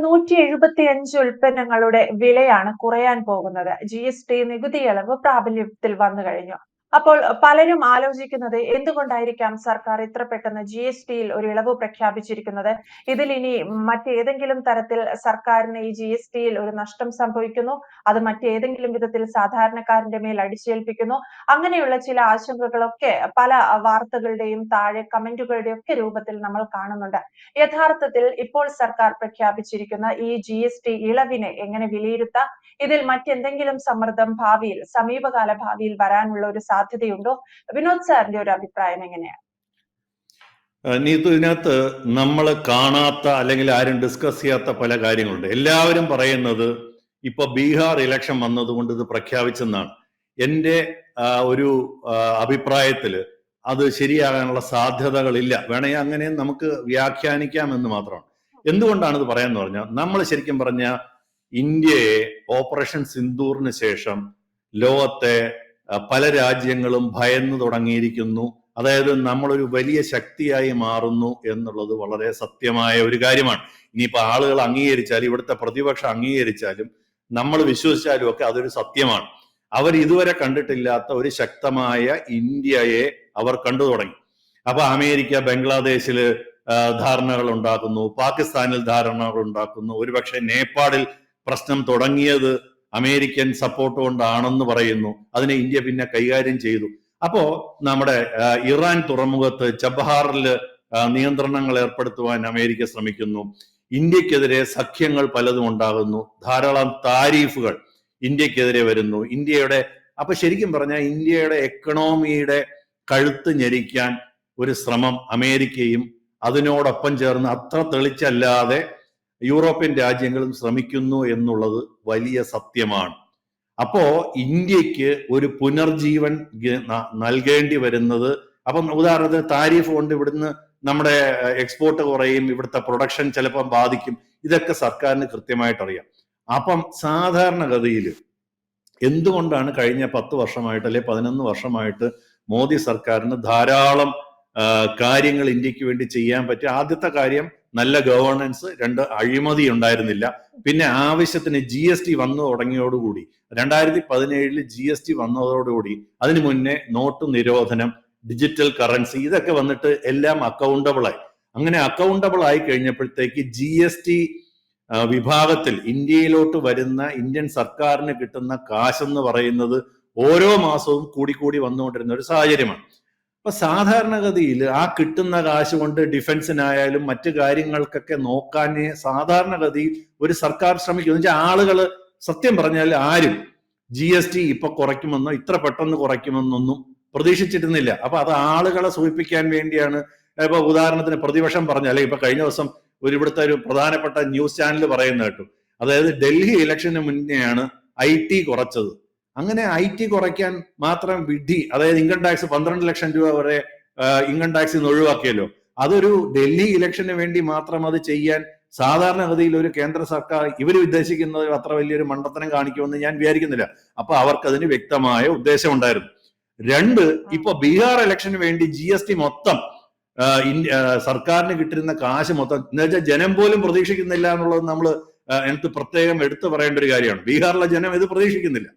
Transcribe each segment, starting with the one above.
175 ഉൽപ്പന്നങ്ങളുടെ വിലയാണ് കുറയാൻ പോകുന്നത്. GST നികുതി ഇളവ് പ്രാബല്യത്തിൽ വന്നു കഴിഞ്ഞു. അപ്പോൾ പലരും ആലോചിക്കുന്നത് എന്തുകൊണ്ടായിരിക്കാം സർക്കാർ ഇത്ര പെട്ടെന്ന് GSTയിൽ ഒരു ഇളവ് പ്രഖ്യാപിച്ചിരിക്കുന്നത്? ഇതിൽ ഇനി മറ്റേതെങ്കിലും തരത്തിൽ സർക്കാരിന് ഈ GSTയിൽ ഒരു നഷ്ടം സംഭവിക്കുന്നു, അത് മറ്റേതെങ്കിലും വിധത്തിൽ സാധാരണക്കാരന്റെ മേൽ അടിച്ചേൽപ്പിക്കുന്നു, അങ്ങനെയുള്ള ചില ആശങ്കകളൊക്കെ പല വാർത്തകളുടെയും താഴെ കമന്റുകളുടെ ഒക്കെ രൂപത്തിൽ നമ്മൾ കാണുന്നുണ്ട്. യഥാർത്ഥത്തിൽ ഇപ്പോൾ സർക്കാർ പ്രഖ്യാപിച്ചിരിക്കുന്ന ഈ GST ഇളവിനെ എങ്ങനെ വിലയിരുത്താം? ഇതിൽ മറ്റെന്തെങ്കിലും സമ്മർദ്ദം ഭാവിയിൽ സമീപകാല ഭാവിയിൽ വരാനുള്ള ഒരു സാധ്യതയുണ്ടോ? വിനോദ് സാറിന്റെ ഒരു അഭിപ്രായം എങ്ങനെയാണ്? നീതു, ഇതിനകത്ത് നമ്മൾ കാണാത്ത അല്ലെങ്കിൽ ആരും ഡിസ്കസ് ചെയ്യാത്ത പല കാര്യങ്ങളുണ്ട്. എല്ലാവരും പറയുന്നത് ഇപ്പൊ ബീഹാർ ഇലക്ഷൻ വന്നതുകൊണ്ട് ഇത് പ്രഖ്യാപിച്ചെന്നാണ്. എൻ്റെ ഒരു അഭിപ്രായത്തില് അത് ശരിയാകാനുള്ള സാധ്യതകളില്ല. വേണമെങ്കിൽ അങ്ങനെ നമുക്ക് വ്യാഖ്യാനിക്കാമെന്ന് മാത്രമാണ്. എന്തുകൊണ്ടാണ് ഇത് പറയാന്ന് പറഞ്ഞാൽ, നമ്മൾ ശരിക്കും പറഞ്ഞ ഇന്ത്യയെ ഓപ്പറേഷൻ സിന്ദൂറിന് ശേഷം ലോകത്തെ പല രാജ്യങ്ങളും ഭയന്നു തുടങ്ങിയിരിക്കുന്നു. അതായത് നമ്മളൊരു വലിയ ശക്തിയായി മാറുന്നു എന്നുള്ളത് വളരെ സത്യമായ ഒരു കാര്യമാണ്. ഇനിയിപ്പോ ആളുകൾ അംഗീകരിച്ചാലും ഇവിടുത്തെ പ്രതിപക്ഷം അംഗീകരിച്ചാലും നമ്മൾ വിശ്വസിച്ചാലും ഒക്കെ അതൊരു സത്യമാണ്. അവർ ഇതുവരെ കണ്ടിട്ടില്ലാത്ത ഒരു ശക്തമായ ഇന്ത്യയെ അവർ കണ്ടു തുടങ്ങി. അപ്പൊ അമേരിക്ക ബംഗ്ലാദേശില് ധാരണകൾ ഉണ്ടാക്കുന്നു, പാകിസ്ഥാനിൽ ധാരണകൾ ഉണ്ടാക്കുന്നു, ഒരുപക്ഷെ നേപ്പാളിൽ പ്രശ്നം തുടങ്ങിയത് അമേരിക്കൻ സപ്പോർട്ട് കൊണ്ടാണെന്ന് പറയുന്നു. അതിനെ ഇന്ത്യ പിന്നെ കൈകാര്യം ചെയ്തു. അപ്പോ നമ്മുടെ ഇറാൻ തുറമുഖത്ത് ചബഹാറില് നിയന്ത്രണങ്ങൾ ഏർപ്പെടുത്തുവാൻ അമേരിക്ക ശ്രമിക്കുന്നു. ഇന്ത്യക്കെതിരെ സഖ്യങ്ങൾ പലതും ഉണ്ടാകുന്നു. ധാരാളം താരീഫുകൾ ഇന്ത്യക്കെതിരെ വരുന്നു. അപ്പൊ ശരിക്കും പറഞ്ഞാൽ ഇന്ത്യയുടെ എക്കണോമിയുടെ കഴുത്ത് ഞെരിക്കാൻ ഒരു ശ്രമം അമേരിക്കയും അതിനോടൊപ്പം ചേർന്ന് അത്ര തെളിച്ചല്ലാതെ യൂറോപ്യൻ രാജ്യങ്ങളും ശ്രമിക്കുന്നു എന്നുള്ളത് വലിയ സത്യമാണ്. അപ്പോ ഇന്ത്യക്ക് ഒരു പുനർജീവൻ നൽകേണ്ടി വരുന്നത്, അപ്പം ഉദാഹരണത്തിന് താരിഫ് കൊണ്ട് ഇവിടുന്ന് നമ്മുടെ എക്സ്പോർട്ട് കുറയും, ഇവിടുത്തെ പ്രൊഡക്ഷൻ ചിലപ്പം ബാധിക്കും. ഇതൊക്കെ സർക്കാരിന് കൃത്യമായിട്ട് അറിയാം. അപ്പം സാധാരണഗതിയിൽ എന്തുകൊണ്ടാണ് കഴിഞ്ഞ 10 വർഷമായിട്ട് അല്ലെ 11 വർഷമായിട്ട് മോദി സർക്കാരിന് ധാരാളം കാര്യങ്ങൾ ഇന്ത്യക്ക് വേണ്ടി ചെയ്യാൻ പറ്റി? ആദ്യത്തെ കാര്യം നല്ല ഗവേണൻസ്, 2 അഴിമതി ഉണ്ടായിരുന്നില്ല. പിന്നെ ആവശ്യത്തിന് GST വന്നു തുടങ്ങിയോടുകൂടി 2017 GST വന്നതോടുകൂടി, അതിനു മുന്നേ നോട്ട് നിരോധനം, ഡിജിറ്റൽ കറൻസി, ഇതൊക്കെ വന്നിട്ട് എല്ലാം അക്കൗണ്ടബിളായി. അങ്ങനെ അക്കൗണ്ടബിൾ ആയി കഴിഞ്ഞപ്പോഴത്തേക്ക് GST വിഭാഗത്തിൽ ഇന്ത്യയിലോട്ട് വരുന്ന ഇന്ത്യൻ സർക്കാരിന് കിട്ടുന്ന കാശെന്ന് പറയുന്നത് ഓരോ മാസവും കൂടി വന്നുകൊണ്ടിരുന്ന ഒരു സാഹചര്യമാണ്. അപ്പൊ സാധാരണഗതിയിൽ ആ കിട്ടുന്ന കാശ് കൊണ്ട് ഡിഫൻസിനായാലും മറ്റു കാര്യങ്ങൾക്കൊക്കെ നോക്കാൻ സാധാരണഗതിയിൽ ഒരു സർക്കാർ ശ്രമിക്കും. എന്ന് വെച്ചാൽ ആളുകള് സത്യം പറഞ്ഞാൽ ആരും GST ഇപ്പൊ കുറയ്ക്കുമെന്നോ ഇത്ര പെട്ടെന്ന് കുറയ്ക്കുമെന്നൊന്നും പ്രതീക്ഷിച്ചിരുന്നില്ല. അപ്പൊ അത് ആളുകളെ സൂചിപ്പിക്കാൻ വേണ്ടിയാണ്. ഇപ്പൊ ഉദാഹരണത്തിന് പ്രതിപക്ഷം പറഞ്ഞാൽ, ഇപ്പൊ കഴിഞ്ഞ ദിവസം ഇവിടുത്തെ ഒരു പ്രധാനപ്പെട്ട ന്യൂസ് ചാനൽ പറയുന്ന കേട്ടു, അതായത് ഡൽഹി ഇലക്ഷന് മുന്നെയാണ് IT കുറച്ചത്. അങ്ങനെ IT കുറയ്ക്കാൻ മാത്രം വിധി, അതായത് ഇൻകം ടാക്സ് 12 ലക്ഷം രൂപ വരെ ഇൻകം ടാക്സിൽ നിന്ന് ഒഴിവാക്കിയല്ലോ. അതൊരു ഡൽഹി ഇലക്ഷന് വേണ്ടി മാത്രം അത് ചെയ്യാൻ സാധാരണഗതിയിൽ ഒരു കേന്ദ്ര സർക്കാർ ഇവർ ഉദ്ദേശിക്കുന്നത് അത്ര വലിയൊരു മണ്ടത്തരം കാണിക്കുമെന്ന് ഞാൻ വിചാരിക്കുന്നില്ല. അപ്പൊ അവർക്കതിന് വ്യക്തമായ ഉദ്ദേശം ഉണ്ടായിരുന്നു. 2, ഇപ്പൊ ബീഹാർ ഇലക്ഷന് വേണ്ടി GST മൊത്തം സർക്കാരിന് കിട്ടിരുന്ന കാശ് മൊത്തം, എന്ന് വെച്ചാൽ ജനം പോലും പ്രതീക്ഷിക്കുന്നില്ല എന്നുള്ളത് നമ്മൾ എനിക്ക് പ്രത്യേകം എടുത്തു പറയേണ്ട ഒരു കാര്യമാണ്. ബീഹാറിലെ ജനം ഇത് പ്രതീക്ഷിക്കുന്നില്ല.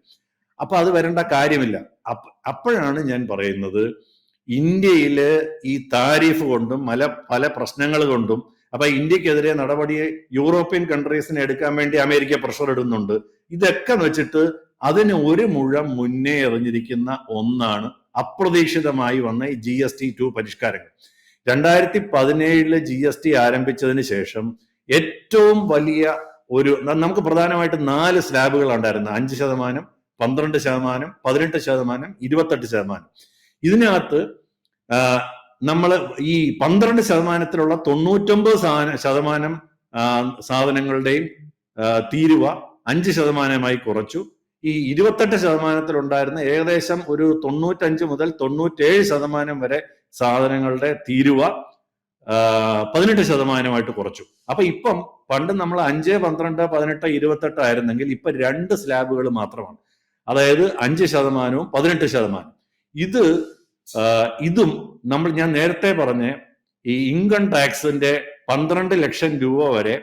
അപ്പൊ അത് വരേണ്ട കാര്യമില്ല. അപ്പോഴാണ് ഞാൻ പറയുന്നത്, ഇന്ത്യയില് ഈ താരിഫ് കൊണ്ടും പല പ്രശ്നങ്ങൾ കൊണ്ടും അപ്പൊ ഇന്ത്യക്കെതിരെ നടപടി യൂറോപ്യൻ കൺട്രീസിനെ എടുക്കാൻ വേണ്ടി അമേരിക്ക പ്രഷർ ഇടുന്നുണ്ട്. ഇതൊക്കെ വെച്ചിട്ട് അതിന് ഒരു മുഴം മുന്നേ എറിഞ്ഞിരിക്കുന്ന ഒന്നാണ് അപ്രതീക്ഷിതമായി വന്ന ഈ GST2 പരിഷ്കാരങ്ങൾ. 2017 GST ആരംഭിച്ചതിന് ശേഷം ഏറ്റവും വലിയ നമുക്ക് പ്രധാനമായിട്ട് 4 സ്ലാബുകൾ ഉണ്ടായിരുന്നു. 5%, 12%, 18%, 28%. ഇതിനകത്ത് നമ്മൾ ഈ 12%-ത്തിലുള്ള 99% സാധനങ്ങളുടെയും തീരുവ 5%-ആയി കുറച്ചു. ഈ 28%-ത്തിലുണ്ടായിരുന്ന ഏകദേശം ഒരു 95 മുതൽ 97% വരെ സാധനങ്ങളുടെ തീരുവ 18%-ആയിട്ട് കുറച്ചു. അപ്പൊ ഇപ്പം പണ്ട് നമ്മൾ 5, 12, 18, 28 ആയിരുന്നെങ്കിൽ ഇപ്പൊ 2 സ്ലാബുകൾ മാത്രമാണ്. അതായത് 5%-ഉം 18%. ഇതും ഞാൻ നേരത്തെ പറഞ്ഞ ഈ ഇൻകം ടാക്സിന്റെ 12 ലക്ഷം രൂപ വരെ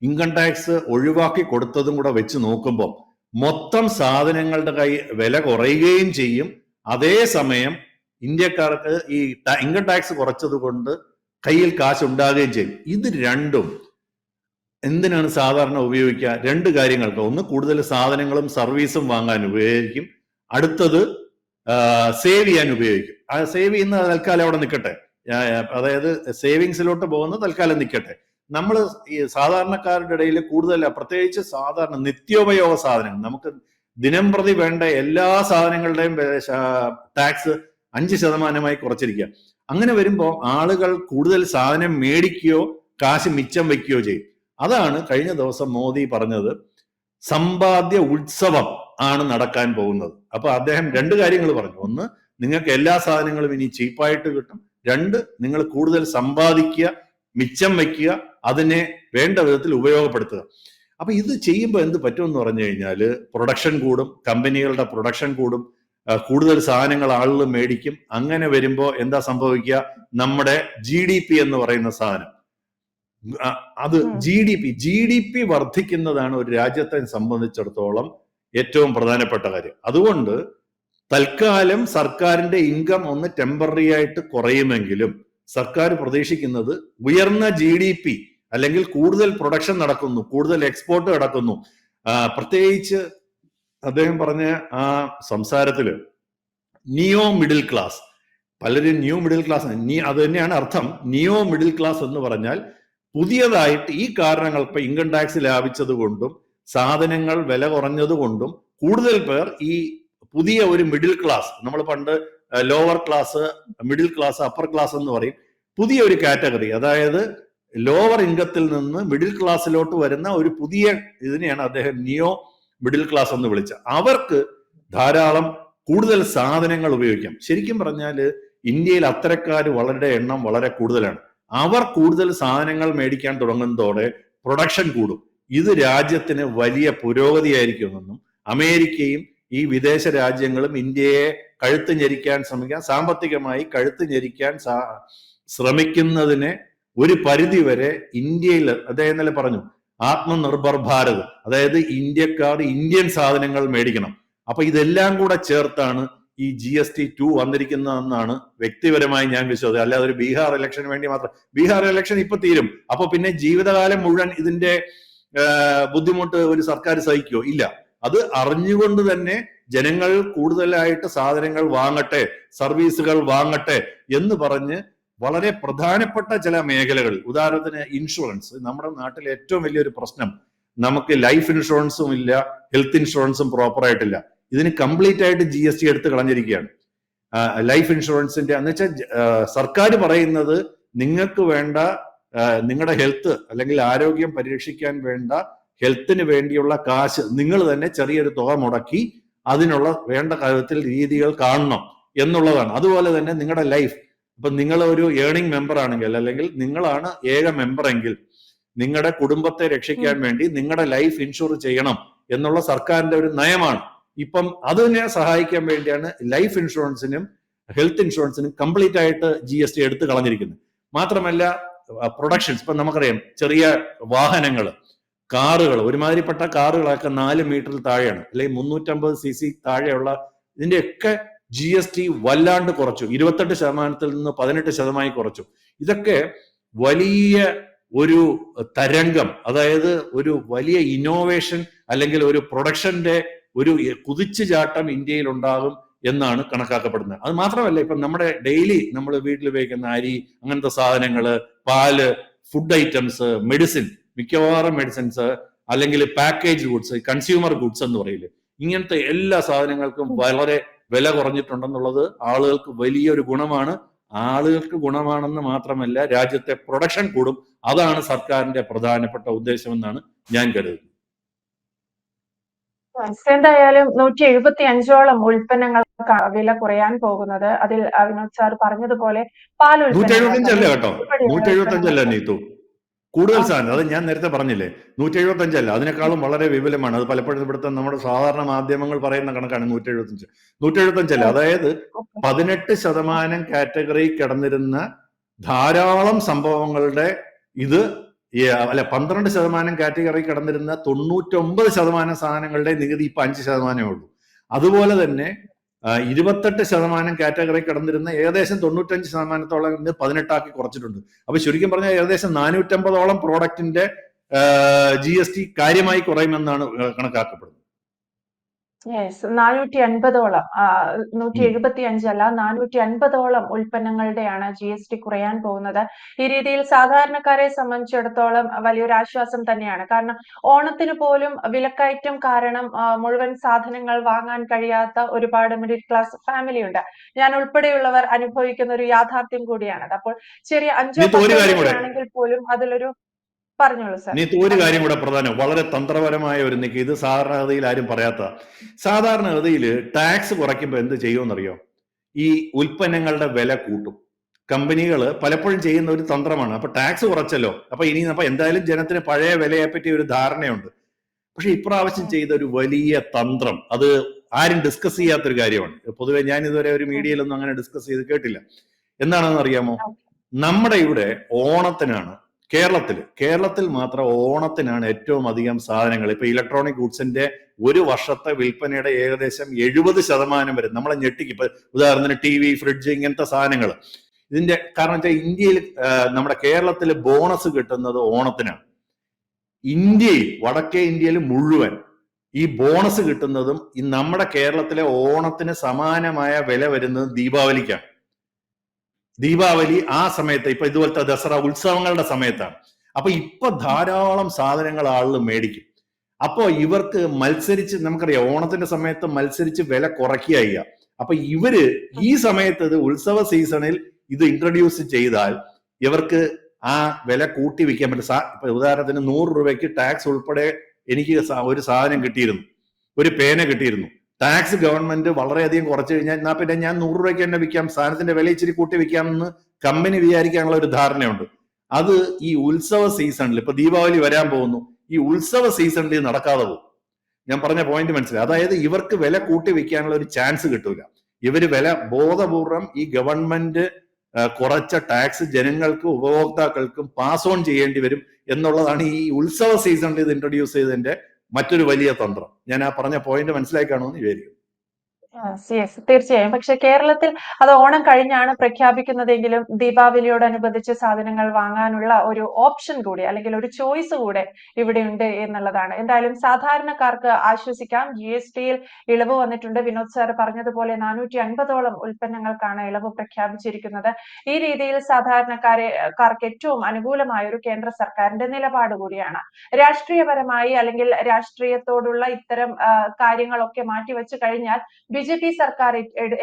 ഇൻകം ടാക്സ് ഒഴിവാക്കി കൊടുത്തതും കൂടെ വെച്ച് നോക്കുമ്പോൾ മൊത്തം സാധനങ്ങളുടെ വില കുറയുകയും ചെയ്യും. അതേസമയം ഇന്ത്യക്കാർക്ക് ഈ ഇൻകം ടാക്സ് കുറച്ചത് കൊണ്ട് കയ്യിൽ കാശ് ഉണ്ടാകുകയും ചെയ്യും. ഇത് രണ്ടും എന്തിനാണ് സാധാരണ ഉപയോഗിക്കുക? രണ്ട് കാര്യങ്ങൾക്ക്. ഒന്ന്, കൂടുതൽ സാധനങ്ങളും സർവീസും വാങ്ങാൻ ഉപയോഗിക്കും. അടുത്തത് സേവ് ചെയ്യാൻ ഉപയോഗിക്കും. ആ സേവ് ചെയ്യുന്ന തൽക്കാലം അവിടെ നിൽക്കട്ടെ, അതായത് സേവിങ്സിലോട്ട് പോകുന്ന തൽക്കാലം നിൽക്കട്ടെ. നമ്മൾ ഈ സാധാരണക്കാരുടെ ഇടയിൽ കൂടുതൽ, പ്രത്യേകിച്ച് സാധാരണ നിത്യോപയോഗ സാധനങ്ങൾ, നമുക്ക് ദിനം പ്രതി വേണ്ട എല്ലാ സാധനങ്ങളുടെയും ടാക്സ് 5% കുറച്ചിരിക്കുക. അങ്ങനെ വരുമ്പോൾ ആളുകൾ കൂടുതൽ സാധനം മേടിക്കുകയോ കാശ് മിച്ചം വെക്കുകയോ ചെയ്യും. അതാണ് കഴിഞ്ഞ ദിവസം മോദി പറഞ്ഞത്, സമ്പാദ്യ ഉത്സവം ആണ് നടക്കാൻ പോകുന്നത്. അപ്പൊ അദ്ദേഹം രണ്ട് കാര്യങ്ങൾ പറഞ്ഞു. ഒന്ന്, നിങ്ങൾക്ക് എല്ലാ സാധനങ്ങളും ഇനി ചീപ്പായിട്ട് കിട്ടും. രണ്ട്, നിങ്ങൾ കൂടുതൽ സമ്പാദിക്കുക, മിച്ചം വയ്ക്കുക, അതിനെ വേണ്ട വിധത്തിൽ ഉപയോഗപ്പെടുത്തുക. അപ്പൊ ഇത് ചെയ്യുമ്പോൾ എന്ത് പറ്റുമെന്ന് പറഞ്ഞു കഴിഞ്ഞാൽ പ്രൊഡക്ഷൻ കൂടും, കമ്പനികളുടെ പ്രൊഡക്ഷൻ കൂടും, കൂടുതൽ സാധനങ്ങൾ ആളുകൾ മേടിക്കും. അങ്ങനെ വരുമ്പോൾ എന്താ സംഭവിക്കുക? നമ്മുടെ GDP എന്ന് പറയുന്ന സാധനം, അത് GDP വർദ്ധിക്കുന്നതാണ് ഒരു രാജ്യത്തെ സംബന്ധിച്ചിടത്തോളം ഏറ്റവും പ്രധാനപ്പെട്ട കാര്യം. അതുകൊണ്ട് തൽക്കാലം സർക്കാരിന്റെ ഇൻകം ഒന്ന് ടെമ്പററി ആയിട്ട് കുറയുമെങ്കിലും സർക്കാർ പ്രതീക്ഷിക്കുന്നത് ഉയർന്ന GDP അല്ലെങ്കിൽ കൂടുതൽ പ്രൊഡക്ഷൻ നടക്കുന്നു, കൂടുതൽ എക്സ്പോർട്ട് നടക്കുന്നു. പ്രത്യേകിച്ച് അദ്ദേഹം പറഞ്ഞ ആ സംസാരത്തില് നിയോ മിഡിൽ ക്ലാസ്, പലരും ന്യൂ മിഡിൽ ക്ലാസ്, അത് തന്നെയാണ് അർത്ഥം. നിയോ മിഡിൽ ക്ലാസ് എന്ന് പറഞ്ഞാൽ പുതിയതായിട്ട് ഈ കാരണങ്ങൾ, ഇപ്പൊ ഇൻകം ടാക്സ് ലാഭിച്ചത് കൊണ്ടും സാധനങ്ങൾ വില കുറഞ്ഞത് കൊണ്ടും കൂടുതൽ പേർ ഈ പുതിയ ഒരു മിഡിൽ ക്ലാസ്, നമ്മൾ പണ്ട് lower class, middle class, upper class എന്ന് പറയും, പുതിയ ഒരു കാറ്റഗറി, അതായത് ലോവർ ഇൻകത്തിൽ നിന്ന് മിഡിൽ ക്ലാസ്സിലോട്ട് വരുന്ന ഒരു പുതിയ ഇതിനെയാണ് അദ്ദേഹം നിയോ മിഡിൽ ക്ലാസ് എന്ന് വിളിച്ചത്. അവർക്ക് ധാരാളം കൂടുതൽ സാധനങ്ങൾ ഉപയോഗിക്കാം. ശരിക്കും പറഞ്ഞാൽ ഇന്ത്യയിൽ അത്തരക്കാർ വളരെ എണ്ണം വളരെ കൂടുതലാണ്. അവർ കൂടുതൽ സാധനങ്ങൾ മേടിക്കാൻ തുടങ്ങുന്നതോടെ പ്രൊഡക്ഷൻ കൂടും. ഇത് രാജ്യത്തിന് വലിയ പുരോഗതിയായിരിക്കുമെന്നും അമേരിക്കയും ഈ വിദേശ രാജ്യങ്ങളും ഇന്ത്യയെ കഴുത്ത് ഞെരിക്കാൻ സാമ്പത്തികമായി കഴുത്ത് ഞെരിക്കാൻ ശ്രമിക്കുന്നതിനെ ഒരു പരിധി വരെ ഇന്ത്യയിൽ, അദ്ദേഹം ഇന്നലെ പറഞ്ഞു, ആത്മനിർഭർ ഭാരത്, അതായത് ഇന്ത്യക്കാർ ഇന്ത്യൻ സാധനങ്ങൾ മേടിക്കണം. അപ്പൊ ഇതെല്ലാം കൂടെ ചേർത്താണ് ഈ GST2 വന്നിരിക്കുന്നതെന്നാണ് വ്യക്തിപരമായി ഞാൻ വിശ്വസിച്ചത്. അല്ലാതെ ഒരു ബീഹാർ ഇലക്ഷന് വേണ്ടി മാത്രം. ബീഹാർ ഇലക്ഷൻ ഇപ്പൊ തീരും, അപ്പൊ പിന്നെ ജീവിതകാലം മുഴുവൻ ഇതിന്റെ ബുദ്ധിമുട്ട് ഒരു സർക്കാർ സഹിക്കുമോ? ഇല്ല. അത് അറിഞ്ഞുകൊണ്ട് തന്നെ ജനങ്ങൾ കൂടുതലായിട്ട് സാധനങ്ങൾ വാങ്ങട്ടെ, സർവീസുകൾ വാങ്ങട്ടെ എന്ന് പറഞ്ഞ് വളരെ പ്രധാനപ്പെട്ട ചില മേഖലകൾ, ഉദാഹരണത്തിന് ഇൻഷുറൻസ്. നമ്മുടെ നാട്ടിലെ ഏറ്റവും വലിയൊരു പ്രശ്നം, നമുക്ക് ലൈഫ് ഇൻഷുറൻസും ഇല്ല, ഹെൽത്ത് ഇൻഷുറൻസും പ്രോപ്പർ ആയിട്ടില്ല. ഇതിന് കംപ്ലീറ്റ് ആയിട്ട് GST എടുത്ത് കളഞ്ഞിരിക്കുകയാണ്. ലൈഫ് ഇൻഷുറൻസിന്റെ എന്ന് വെച്ചാൽ സർക്കാർ പറയുന്നത് നിങ്ങൾക്ക് വേണ്ട നിങ്ങളുടെ ഹെൽത്ത് അല്ലെങ്കിൽ ആരോഗ്യം പരിരക്ഷിക്കാൻ വേണ്ട ഹെൽത്തിന് വേണ്ടിയുള്ള കാശ് നിങ്ങൾ തന്നെ ചെറിയൊരു തുക മുടക്കി അതിനുള്ള വേണ്ട കാര്യത്തിൽ രീതികൾ കാണണം എന്നുള്ളതാണ്. അതുപോലെ തന്നെ നിങ്ങളുടെ ലൈഫ്, ഇപ്പൊ നിങ്ങൾ ഒരു ഏണിംഗ് മെമ്പർ ആണെങ്കിൽ അല്ലെങ്കിൽ നിങ്ങളാണ് ഏക മെമ്പർ എങ്കിൽ നിങ്ങളുടെ കുടുംബത്തെ രക്ഷിക്കാൻ വേണ്ടി നിങ്ങളുടെ ലൈഫ് ഇൻഷുർ ചെയ്യണം എന്നുള്ള സർക്കാരിന്റെ ഒരു നയമാണ്. ഇപ്പം അതിനെ സഹായിക്കാൻ വേണ്ടിയാണ് ലൈഫ് ഇൻഷുറൻസിനും ഹെൽത്ത് ഇൻഷുറൻസിനും കംപ്ലീറ്റ് ആയിട്ട് GST എടുത്ത് കളഞ്ഞിരിക്കുന്നത്. മാത്രമല്ല പ്രൊഡക്ഷൻസ്, ഇപ്പൊ നമുക്കറിയാം ചെറിയ വാഹനങ്ങൾ, കാറുകൾ, ഒരുമാതിരിപ്പെട്ട കാറുകളൊക്കെ 4 മീറ്ററിൽ താഴെയാണ്, അല്ലെങ്കിൽ 350 cc താഴെയുള്ള ഇതിന്റെയൊക്കെ GST വല്ലാണ്ട് കുറച്ചു. 28% നിന്ന് 18% കുറച്ചു. ഇതൊക്കെ വലിയ ഒരു തരംഗം, അതായത് ഒരു വലിയ ഇന്നോവേഷൻ അല്ലെങ്കിൽ ഒരു പ്രൊഡക്ഷന്റെ ഒരു കുതിച്ചുചാട്ടം ഇന്ത്യയിൽ ഉണ്ടാകും എന്നാണ് കണക്കാക്കപ്പെടുന്നത്. അത് മാത്രമല്ല, ഇപ്പം നമ്മുടെ ഡെയിലി നമ്മൾ വീട്ടിൽ ഉപയോഗിക്കുന്ന അരി, അങ്ങനത്തെ സാധനങ്ങള്, പാല്, ഫുഡ് ഐറ്റംസ്, മെഡിസിൻ, മിക്കവാറും മെഡിസിൻസ്, അല്ലെങ്കിൽ പാക്കേജ് ഗുഡ്സ്, കൺസ്യൂമർ ഗുഡ്സ് എന്ന് പറയില്ലേ, ഇങ്ങനത്തെ എല്ലാ സാധനങ്ങൾക്കും വളരെ വില കുറഞ്ഞിട്ടുണ്ടെന്നുള്ളത് ആളുകൾക്ക് വലിയൊരു ഗുണമാണ്. ആളുകൾക്ക് ഗുണമാണെന്ന് മാത്രമല്ല, രാജ്യത്തെ പ്രൊഡക്ഷൻ കൂടും. അതാണ് സർക്കാരിന്റെ പ്രധാനപ്പെട്ട ഉദ്ദേശമെന്നാണ് ഞാൻ കരുതുന്നത്. എന്തായാലും 175ഓളം ഉൽപ്പന്നങ്ങൾക്ക് വില കുറയാൻ പോകുന്നത്. അതിൽ വിനോദ് സാർ പറഞ്ഞതുപോലെ പാൽ 175 കേട്ടോ, 175 നീത്തു, കൂടുതൽ സാധനം. അത് ഞാൻ നേരത്തെ പറഞ്ഞില്ലേ, 175 അതിനേക്കാളും വളരെ വിപുലമാണ്. അത് പലപ്പോഴും ഇവിടുത്തെ നമ്മുടെ സാധാരണ മാധ്യമങ്ങൾ പറയുന്ന കണക്കാണ് 175. അതായത് 18% കാറ്റഗറി കിടന്നിരുന്ന ധാരാളം സംഭവങ്ങളുടെ ഇത് അല്ല 12% കാറ്റഗറി കിടന്നിരുന്ന 99% സാധനങ്ങളുടെ നികുതി ഇപ്പൊ 5% ഉള്ളൂ. അതുപോലെ തന്നെ 28% കാറ്റഗറി കിടന്നിരുന്ന ഏകദേശം 95%-ഓളം 18 കുറച്ചിട്ടുണ്ട്. അപ്പൊ ശരിക്കും പറഞ്ഞാൽ ഏകദേശം 450-ഓളം പ്രോഡക്റ്റിന്റെ GST കാര്യമായി കുറയുമെന്നാണ് കണക്കാക്കപ്പെടുന്നത്. യെസ്, 450ഓളം 175 അല്ല 450ഓളം ഉൽപ്പന്നങ്ങളുടെയാണ് GST കുറയാൻ പോകുന്നത്. ഈ രീതിയിൽ സാധാരണക്കാരെ സംബന്ധിച്ചിടത്തോളം വലിയൊരു ആശ്വാസം തന്നെയാണ്. കാരണം ഓണത്തിന് പോലും വിലക്കയറ്റം കാരണം മുഴുവൻ സാധനങ്ങൾ വാങ്ങാൻ കഴിയാത്ത ഒരുപാട് മിഡിൽ ക്ലാസ് ഫാമിലി ഉണ്ട്. ഞാൻ ഉൾപ്പെടെയുള്ളവർ അനുഭവിക്കുന്ന ഒരു യാഥാർത്ഥ്യം കൂടിയാണത്. അപ്പോൾ ചെറിയ 5-10 ആണെങ്കിൽ പോലും അതിലൊരു പറഞ്ഞോളൂ സർ. ഒരു കാര്യം കൂടെ പ്രധാനം, വളരെ തന്ത്രപരമായ ഒരു നീക്കം. ഇത് സാധാരണഗതിയിൽ ആരും പറയാത്ത. സാധാരണഗതിയിൽ ടാക്സ് കുറയ്ക്കുമ്പോൾ എന്ത് ചെയ്യുമെന്നറിയോ? ഈ ഉൽപ്പന്നങ്ങളുടെ വില കൂട്ടും. കമ്പനികൾ പലപ്പോഴും ചെയ്യുന്ന ഒരു തന്ത്രമാണ്. അപ്പൊ ടാക്സ് കുറച്ചല്ലോ, അപ്പൊ എന്തായാലും ജനത്തിന് പഴയ വിലയെ പറ്റി ഒരു ധാരണയുണ്ട്. പക്ഷെ ഇപ്രാവശ്യം ചെയ്ത ഒരു വലിയ തന്ത്രം, അത് ആരും ഡിസ്കസ് ചെയ്യാത്തൊരു കാര്യമാണ്. പൊതുവെ ഞാൻ ഇതുവരെ ഒരു മീഡിയയിലൊന്നും അങ്ങനെ ഡിസ്കസ് ചെയ്ത് കേട്ടില്ല. എന്താണെന്ന് അറിയാമോ? നമ്മുടെ ഇവിടെ ഓണത്തിനാണ്, കേരളത്തിൽ മാത്രം ഓണത്തിനാണ് ഏറ്റവും അധികം സാധനങ്ങൾ. ഇപ്പൊ ഇലക്ട്രോണിക് ഗുഡ്സിന്റെ ഒരു വർഷത്തെ വിൽപ്പനയുടെ ഏകദേശം 70% വരെ നമ്മളെ ഞെട്ടിക്കും. ഇപ്പൊ ഉദാഹരണത്തിന് TV, ഫ്രിഡ്ജ്, ഇങ്ങനത്തെ സാധനങ്ങൾ. ഇതിന്റെ കാരണം വെച്ചാൽ ഇന്ത്യയിൽ, നമ്മുടെ കേരളത്തിൽ ബോണസ് കിട്ടുന്നത് ഓണത്തിനാണ്. വടക്കേ ഇന്ത്യയിൽ മുഴുവൻ ഈ ബോണസ് കിട്ടുന്നതും നമ്മുടെ കേരളത്തിലെ ഓണത്തിന് സമാനമായ വില വരുന്നത് ദീപാവലിക്കാണ്. ദീപാവലി ആ സമയത്ത്, ഇപ്പൊ ഇതുപോലത്തെ ദസറ ഉത്സവങ്ങളുടെ സമയത്താണ്. അപ്പൊ ഇപ്പൊ ധാരാളം സാധനങ്ങൾ ആളുകൾ മേടിക്കും. അപ്പോ ഇവർക്ക് മത്സരിച്ച്, നമുക്കറിയാം ഓണത്തിന്റെ സമയത്ത് മത്സരിച്ച് വില കുറയ്ക്കുക. അപ്പൊ ഇവര് ഈ സമയത്ത് ഇത് ഉത്സവ സീസണിൽ ഇത് ഇൻട്രൊഡ്യൂസ് ചെയ്താൽ ഇവർക്ക് ആ വില കൂട്ടി വെക്കാൻ പറ്റും. ഇപ്പൊ ഉദാഹരണത്തിന് 100 രൂപയ്ക്ക് ടാക്സ് ഉൾപ്പെടെ എനിക്ക് ഒരു സാധനം കിട്ടിയിരുന്നു, ഒരു പേന കിട്ടിയിരുന്നു. ടാക്സ് ഗവൺമെന്റ് വളരെയധികം കുറച്ചു കഴിഞ്ഞാൽ എന്നാ പിന്നെ ഞാൻ 100 രൂപയ്ക്ക് തന്നെ വിൽക്കാം, സാധനത്തിന്റെ വില ഇച്ചിരി കൂട്ടി വിൽക്കാമെന്ന് കമ്പനി വിചാരിക്കാനുള്ള ഒരു ധാരണയുണ്ട്. അത് ഈ ഉത്സവ സീസണിൽ, ഇപ്പൊ ദീപാവലി വരാൻ പോകുന്നു, ഈ ഉത്സവ സീസണിൽ നടക്കാതെ പോകും. ഞാൻ പറഞ്ഞ പോയിന്റ് മനസ്സിലായി. അതായത് ഇവർക്ക് വില കൂട്ടി വെക്കാനുള്ള ഒരു ചാൻസ് കിട്ടൂല. ഇവര് വില ബോധപൂർവം ഈ ഗവൺമെന്റ് കുറച്ച ടാക്സ് ജനങ്ങൾക്കും ഉപഭോക്താക്കൾക്കും പാസ് ഓൺ ചെയ്യേണ്ടി വരും എന്നുള്ളതാണ് ഈ ഉത്സവ സീസണിൽ ഇത് ഇൻട്രൊഡ്യൂസ് ചെയ്തതിന്റെ മറ്റൊരു വലിയ തന്ത്രം. ഞാൻ ആ പറഞ്ഞ പോയിന്റ് മനസ്സിലായി കാണുമെന്ന് വിചാരിക്കും. യെസ്, തീർച്ചയായും. പക്ഷെ കേരളത്തിൽ അത് ഓണം കഴിഞ്ഞാണ് പ്രഖ്യാപിക്കുന്നതെങ്കിലും ദീപാവലിയോടനുബന്ധിച്ച് സാധനങ്ങൾ വാങ്ങാനുള്ള ഒരു ഓപ്ഷൻ കൂടി, അല്ലെങ്കിൽ ഒരു ചോയ്സ് കൂടെ ഇവിടെ ഉണ്ട് എന്നുള്ളതാണ്. എന്തായാലും സാധാരണക്കാർക്ക് ആശ്വസിക്കാം. GSTയിൽ ഇളവ് വന്നിട്ടുണ്ട്. വിനോദ് സാർ പറഞ്ഞതുപോലെ 450ഓളം ഉൽപ്പന്നങ്ങൾക്കാണ് ഇളവ് പ്രഖ്യാപിച്ചിരിക്കുന്നത്. ഈ രീതിയിൽ സാധാരണക്കാർക്ക് ഏറ്റവും അനുകൂലമായ ഒരു കേന്ദ്ര സർക്കാരിന്റെ നിലപാട് കൂടിയാണ്. രാഷ്ട്രീയപരമായി അല്ലെങ്കിൽ രാഷ്ട്രീയത്തോടുള്ള ഇത്തരം കാര്യങ്ങളൊക്കെ മാറ്റിവെച്ചു കഴിഞ്ഞാൽ BJP സർക്കാർ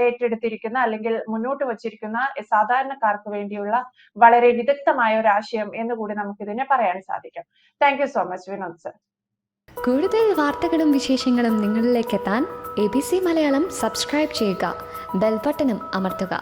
ഏറ്റെടുത്തിരിക്കുന്ന അല്ലെങ്കിൽ മുന്നോട്ട് വച്ചിരിക്കുന്ന സാധാരണക്കാർക്ക് വേണ്ടിയുള്ള വളരെ വിദഗ്ധമായ ഒരു ആശയം എന്ന് കൂടി നമുക്കിതിനെ പറയാൻ സാധിക്കും. Thank you so much Vinod sir. കൂടുതൽ വാർത്തകളും വിശേഷങ്ങളും നിങ്ങളിലേക്ക് എത്താൻ ABC മലയാളം സബ്സ്ക്രൈബ് ചെയ്യുക, ബെൽ ബട്ടണും അമർത്തുക.